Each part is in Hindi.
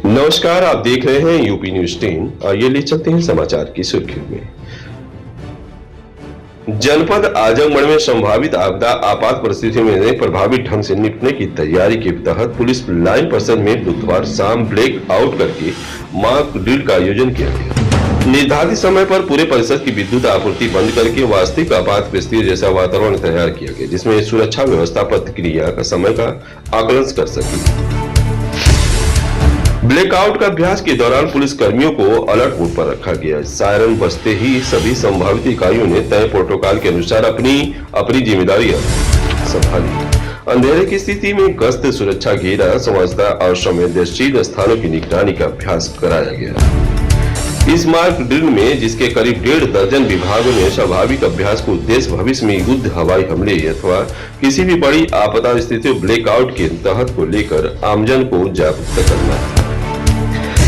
नमस्कार, आप देख रहे हैं यूपी न्यूज 10। आइए ले चलते हैं समाचार की सुर्खियों में। जनपद आजमगढ़ में संभावित आपदा आपात परिस्थितियों में प्रभावी ढंग से निपटने की तैयारी के तहत पुलिस लाइन पर्सन में बुधवार शाम ब्लैक आउट करके मॉक ड्रिल का आयोजन किया गया। निर्धारित समय पर पूरे परिसर की विद्युत आपूर्ति बंद करके वास्तविक आपात परिस्थिति जैसा वातावरण तैयार किया गया, जिसमें सुरक्षा व्यवस्था प्रतिक्रिया का समय का आकलन कर सके। ब्लैकआउट का अभ्यास के दौरान पुलिस कर्मियों को अलर्ट मोड पर रखा गया। सायरन बजते ही सभी संभावित इकाइयों ने तय प्रोटोकॉल के अनुसार अपनी जिम्मेदारी संभाली। अंधेरे की स्थिति में गश्त, सुरक्षा घेरा, समझदार और संवेदनशील स्थानों की निगरानी का अभ्यास कराया गया। इस मार्क ड्रिल में, जिसके करीब 1.5 दर्जन विभागों ने स्वाभाविक अभ्यास को उद्देश्य भविष्य में युद्ध, हवाई हमले अथवा किसी भी बड़ी आपदा स्थिति ब्लैकआउट के तहत को लेकर आमजन को जागरूक करना है।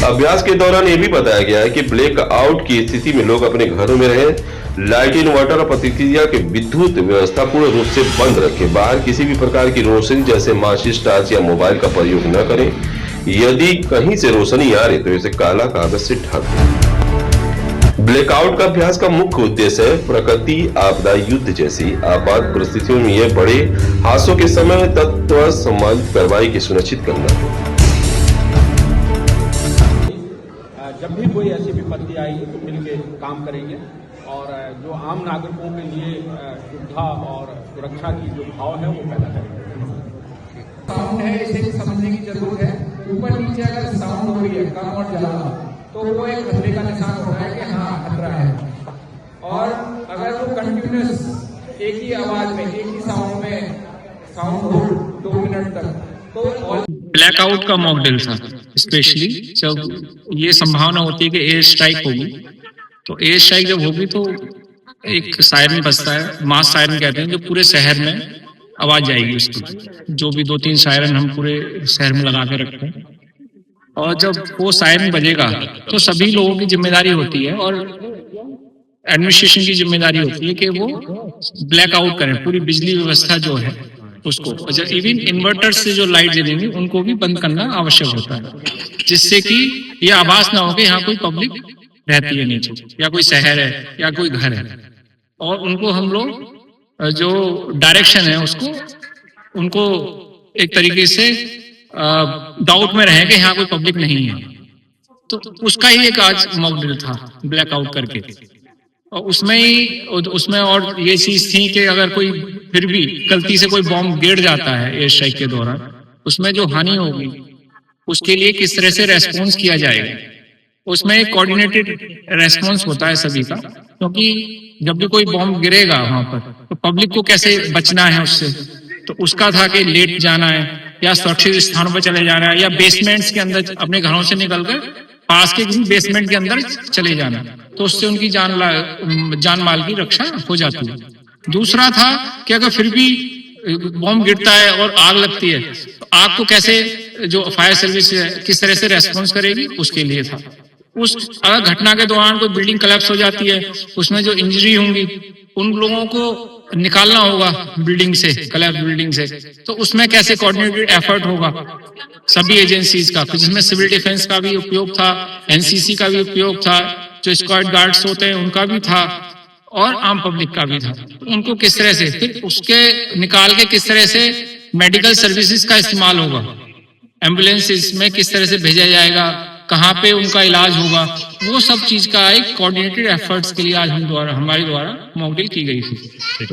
अभ्यास के दौरान यह भी बताया गया है कि ब्लैक आउट की स्थिति में लोग अपने घरों में रहें, लाइट, इन्वर्टर और प्रतिक्रिया के विद्युत व्यवस्था पूर्ण रूप से बंद रखें, बाहर किसी भी प्रकार की रोशनी जैसे माचिस, टॉर्च या मोबाइल का प्रयोग न करें। यदि कहीं से रोशनी आ रही तो इसे काला कागज से ढक दें। ब्लैकआउट का अभ्यास का मुख्य उद्देश्य है प्रकृति आपदा, युद्ध जैसी आपात परिस्थितियों में यह बड़े हादसों के समय तत्व सम्मानित कार्रवाई की सुनिश्चित करना है। जब भी कोई ऐसी विपत्ति आएगी तो मिलकर काम करेंगे और जो आम नागरिकों के लिए सुविधा और सुरक्षा की जो भाव है वो पैदा करेंगे। साउंड है, इसे समझने की जरूरत है। ऊपर नीचे अगर साउंड हो रही है कम और ज्यादा तो वो एक खतरे का निशान होता है कि हाँ खतरा है। और अगर वो कंटिन्यूस एक ही आवाज में, एक ही साउंड में साउंड हो 2 मिनट तक, तो ब्लैकआउट का मॉक ड्रिल था। स्पेशली जब ये संभावना होती है कि एयर स्ट्राइक होगी, तो एयर स्ट्राइक जब होगी तो एक सायरन बजता है, मास सायरन कहते हैं, जो पूरे शहर में आवाज जाएगी उसकी। जो भी 2-3 सायरन हम पूरे शहर में लगा के रखते हैं, और जब वो सायरन बजेगा तो सभी लोगों की जिम्मेदारी होती है और एडमिनिस्ट्रेशन की जिम्मेदारी होती है कि वो ब्लैकआउट करें पूरी बिजली व्यवस्था जो है उसको। जब इवन इन्वर्टर से जो लाइट जलेंगी उनको भी बंद करना आवश्यक होता है, जिससे कि ये आभास ना हो कि यहाँ कोई पब्लिक रहती है नीचे, या कोई शहर है या कोई घर है। और उनको हम लोग जो डायरेक्शन है उसको उनको एक तरीके से डाउट में रहे कि यहाँ कोई पब्लिक नहीं है। तो उसका ही एक आज मॉक ड्रिल था ब्लैकआउट करके। और उसमें और ये चीज थी कि अगर कोई फिर भी गलती से कोई बॉम्ब गिर जाता है एयर स्ट्राइक के दौरान, उसमें जो हानि होगी उसके लिए किस तरह से रेस्पॉन्स किया जाएगा। उसमें एक कोऑर्डिनेटेड रेस्पॉन्स होता है सभी का, क्योंकि जब भी कोई बॉम्ब गिरेगा वहां पर तो पब्लिक को कैसे बचना है उससे। तो उसका था कि लेट जाना है या सुरक्षित स्थानों पर चले जाना है, या बेसमेंट्स के अंदर अपने घरों से निकलकर पास के किसी बेसमेंट के अंदर चले जाना, तो उससे उनकी जान माल की रक्षा हो जाती है। दूसरा था कि अगर फिर भी बॉम्ब गिरता है और आग लगती है तो आग को कैसे जो फायर सर्विस है किस तरह से रेस्पॉन्स करेगी, उसके लिए था। उस अगर घटना के दौरान कोई बिल्डिंग कोलैप्स हो जाती है, उसमें जो इंजरी होंगी उन लोगों को निकालना होगा बिल्डिंग से, कोलैप्स बिल्डिंग से, तो उसमें कैसे कोऑर्डिनेटेड एफर्ट होगा सभी एजेंसीज का, जिसमें सिविल डिफेंस का भी उपयोग था, एनसीसी का भी उपयोग था, जो स्क्वाड गार्ड्स होते हैं उनका भी था, और आम पब्लिक का भी था। तो उनको किस तरह से फिर उसके निकाल के किस तरह से मेडिकल सर्विसेज का इस्तेमाल होगा, एम्बुलेंसेज में किस तरह से भेजा जाएगा, कहाँ पे उनका इलाज होगा, वो सब चीज का एक कोऑर्डिनेटेड एफर्ट्स के लिए आज हमारे द्वारा मॉक ड्रिल की गई थी।